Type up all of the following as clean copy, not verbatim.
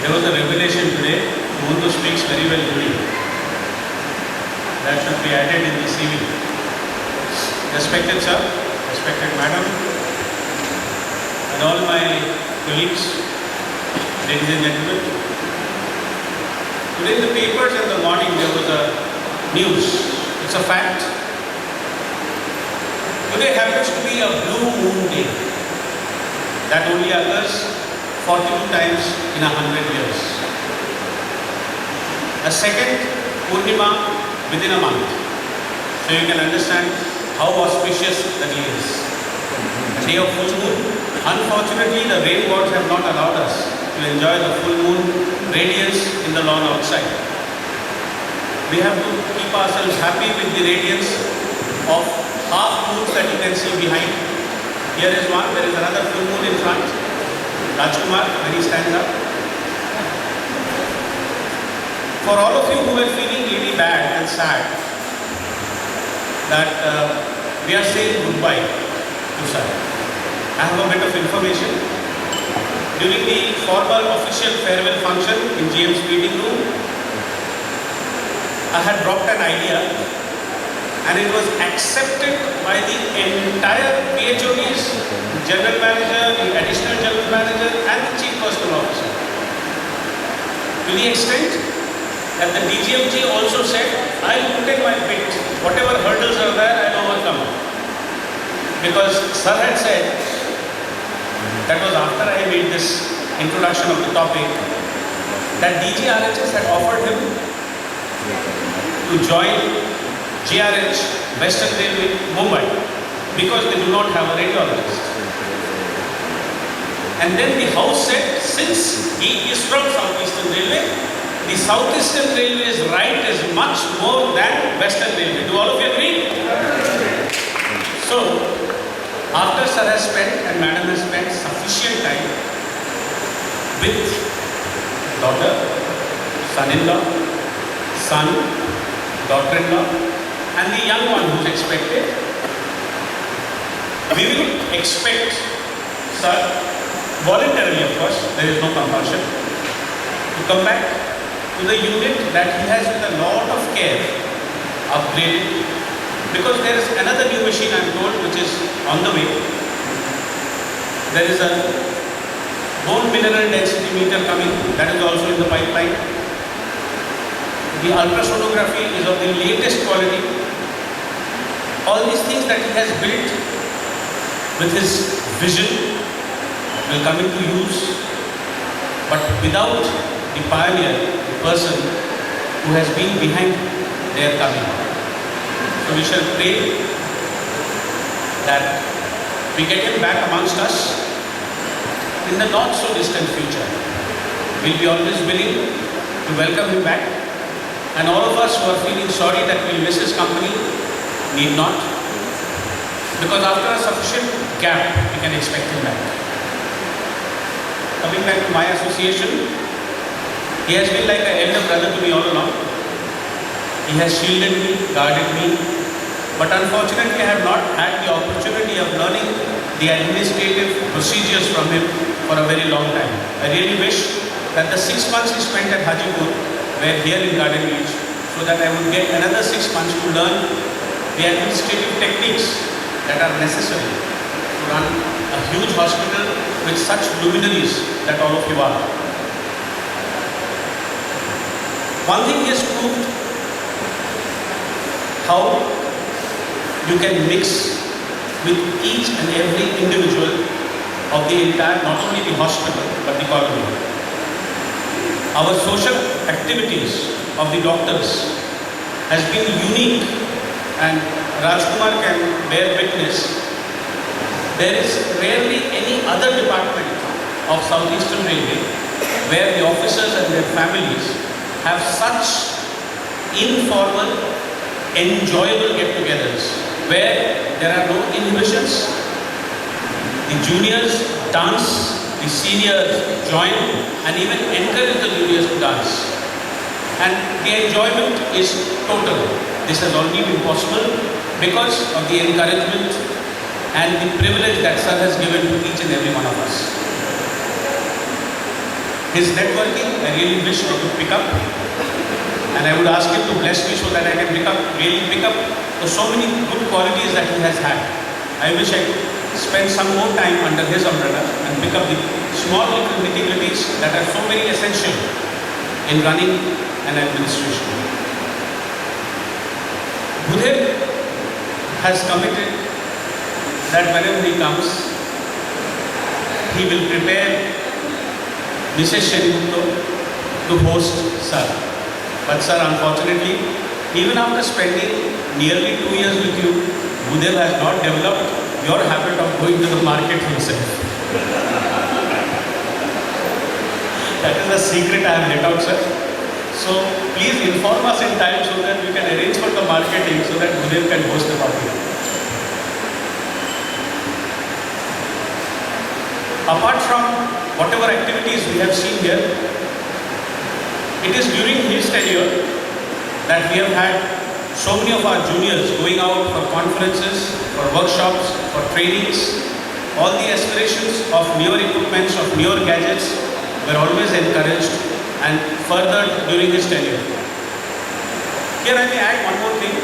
There was a revelation today. Mundu speaks very well Hindi. That should be added in the CV. Respected sir, respected madam, and all my colleagues, ladies and gentlemen. Today in the papers in the morning there was a news. It's a fact. Today happens to be a blue moon day. That only occurs 42 times in 100 years. A second Purnima within a month. So you can understand how auspicious the day is. A day of full moon. Unfortunately, the rain gods have not allowed us to enjoy the full moon radiance in the lawn outside. We have to keep ourselves happy with the radiance of half moons that you can see behind. Here is one, there is another full moon in front. Rajkumar, when he stands up. For all of you who were feeling really bad and sad that we are saying goodbye to sir, I have a bit of information. During the formal official farewell function in GM's meeting room, I had dropped an idea and it was accepted by the entire PHODs, General Manager, the Additional General Manager and the Chief Personal Officer. To the extent that the DGMG also said, I'll put in my bit, whatever hurdles are there, I'll overcome. Because sir had said, that was after I made this introduction of the topic, that DGRHS had offered him to join GRH, Western Railway, Mumbai, because they do not have a radiologist. And then the House said, since he is from Southeastern Railway, the Southeastern Railway's right is much more than Western Railway. Do all of you agree? So, after sir has spent and madam has spent sufficient time with daughter, son-in-law, son, daughter-in-law, and the young one who's expected, we will expect sir, voluntarily of course, there is no compulsion, to come back to the unit that he has with a lot of care upgraded, because there is another new machine I am told which is on the way. There is a bone mineral density meter coming, that is also in the pipeline. The ultrasonography is of the latest quality. All these things that he has built with his vision will come into use, but without the pioneer, the person who has been behind their coming. So we shall pray that we get him back amongst us in the not so distant future. We'll be always willing to welcome him back, and all of us who are feeling sorry that we'll miss his company need not, because after a sufficient gap we can expect him back. Coming back to my association, he has been like an elder brother to me all along. He has shielded me, guarded me, but unfortunately I have not had the opportunity of learning the administrative procedures from him for a very long time. I really wish that the 6 months he spent at Hajipur were here in Garden Beach, so that I would get another 6 months to learn the administrative techniques that are necessary to run a huge hospital with such luminaries that all of you are. One thing he has proved, how you can mix with each and every individual of the entire, not only the hospital, but the colony. Our social activities of the doctors has been unique, and Rajkumar can bear witness. There is rarely any other department of Southeastern Railway where the officers and their families have such informal, enjoyable get-togethers where there are no inhibitions. The juniors dance, the seniors join and even encourage the juniors to dance. And the enjoyment is total. This has only been possible because of the encouragement and the privilege that sir has given to each and every one of us. His networking, I really wish I could pick up. And I would ask him to bless me so that I can really pick up the so many good qualities that he has had. I wish I could spend some more time under his umbrella and pick up the small little nitty-gritties that are so very essential in running an administration. Budhev has committed that whenever he comes, he will prepare Mrs. Shenmugto to host Sir. But Sir, unfortunately, even after spending nearly 2 years with you, Budhev has not developed your habit of going to the market himself. That is a secret I have let out, sir. So please inform us in time so that we can arrange for the marketing so that Budhev can host the party. Apart from whatever activities we have seen here, it is during his tenure that we have had so many of our juniors going out for conferences, for workshops, for trainings. All the aspirations of newer equipments, of newer gadgets were always encouraged and furthered during his tenure. Here I may add one more thing.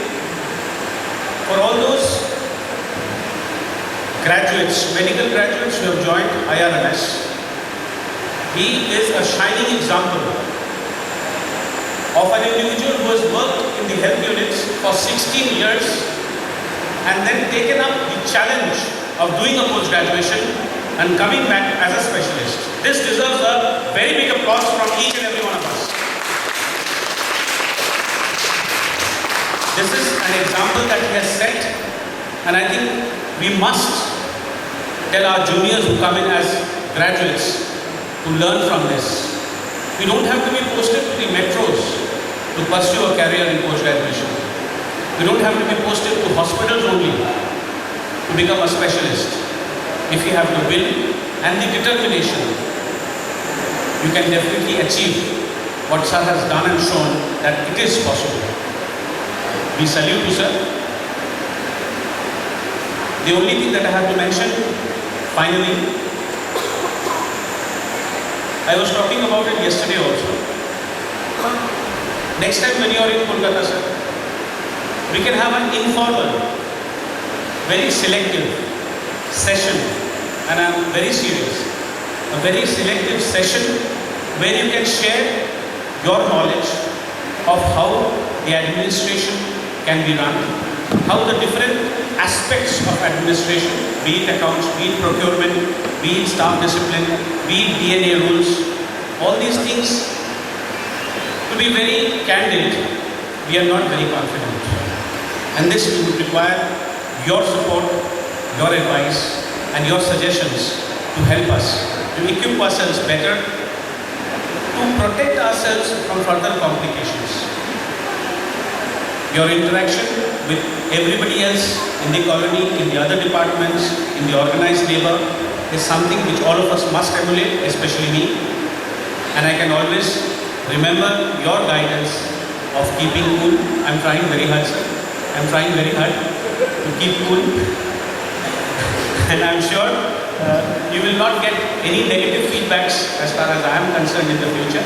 For all those graduates, medical graduates who have joined IRMS, he is a shining example of an individual who has worked in the health units for 16 years and then taken up the challenge of doing a post-graduation and coming back as a specialist. This deserves a very big applause from each and every one of us. This is an example that he has set, and I think we must tell our juniors who come in as graduates to learn from this. We don't have to be posted to the metros to pursue a career in post-graduation. We don't have to be posted to hospitals only to become a specialist. If you have the will and the determination, you can definitely achieve what Sir has done and shown that it is possible. We salute you, sir. The only thing that I have to mention, finally, I was talking about it yesterday also. Next time when you are in Kolkata, sir, we can have an informal, very selective session, and I am very serious, a very selective session where you can share your knowledge of how the administration can be run, how the different aspects of administration, be it accounts, be it procurement, be it staff discipline, be it DNA rules, all these things, to be very candid, we are not very confident. And this would require your support, your advice, and your suggestions to help us, to equip ourselves better, to protect ourselves from further complications. Your interaction with everybody else in the colony, in the other departments, in the organized labor is something which all of us must emulate, especially me. And I can always remember your guidance of keeping cool. I'm trying very hard, sir. I'm trying very hard to keep cool. And I'm sure you will not get any negative feedbacks as far as I am concerned in the future.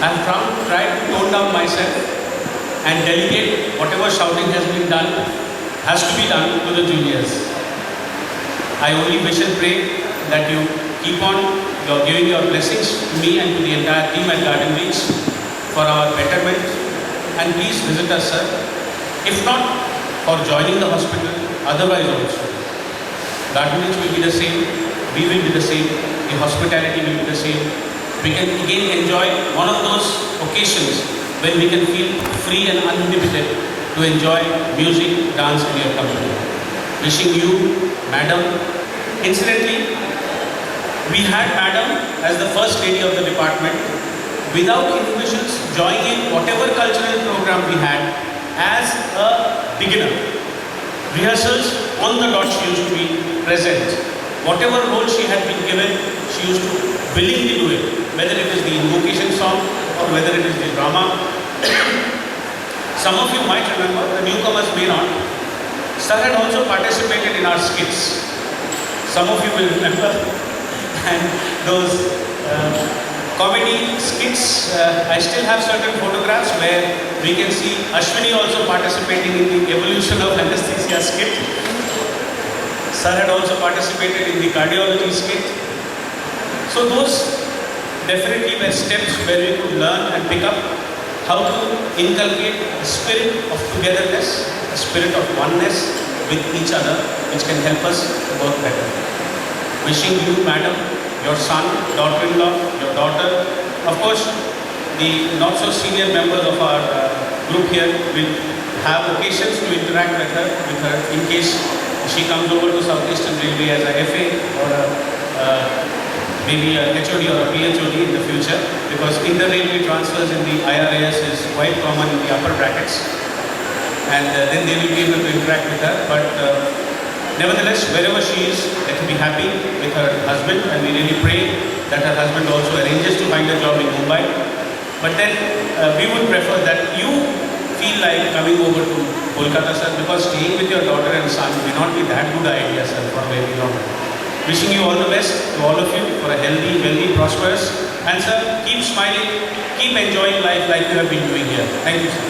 I've tried to tone down myself and delegate whatever shouting has been done, has to be done to the juniors. I only wish and pray that you keep on giving your blessings to me and to the entire team at Garden Reach for our betterment. And please visit us, sir. If not for joining the hospital, otherwise also. Garden Reach will be the same, we will be the same, the hospitality will be the same. We can again enjoy one of those occasions when we can feel free and uninhibited to enjoy music, dance in your company. Wishing you, Madam. Incidentally, we had Madam as the first lady of the department without inhibitions joining whatever cultural program we had as a beginner. Rehearsals on the dot she used to be present. Whatever role she had been given, she used to willingly do it, whether it is the invocation song or whether it is the drama. Some of you might remember, the newcomers may not. Sir had also participated in our skits. Some of you will remember. And those Comedy skits, I still have certain photographs where we can see Ashwini also participating in the evolution of anesthesia skit. Sir had also participated in the cardiology skit. So those definitely were steps where we could learn and pick up how to inculcate a spirit of togetherness, a spirit of oneness with each other, which can help us work better. Wishing you, madam, your son, daughter-in-law, your daughter, of course, the not so senior members of our group here will have occasions to interact with her in case she comes over to South Eastern Railway as a FA or maybe a HOD or a PHOD in the future, because inter-railway transfers in the IRAS is quite common in the upper brackets, and then they will be able to interact with her. But nevertheless, wherever she is, let her be happy with her husband, and we really pray that her husband also arranges to find a job in Mumbai. But then we would prefer that you feel like coming over to Kolkata, sir, because staying with your daughter and son may not be that good idea, sir, for very long. Wishing you all the best to all of you for a healthy, wealthy, prosperous, and sir, keep smiling, keep enjoying life like you have been doing here. Thank you, sir.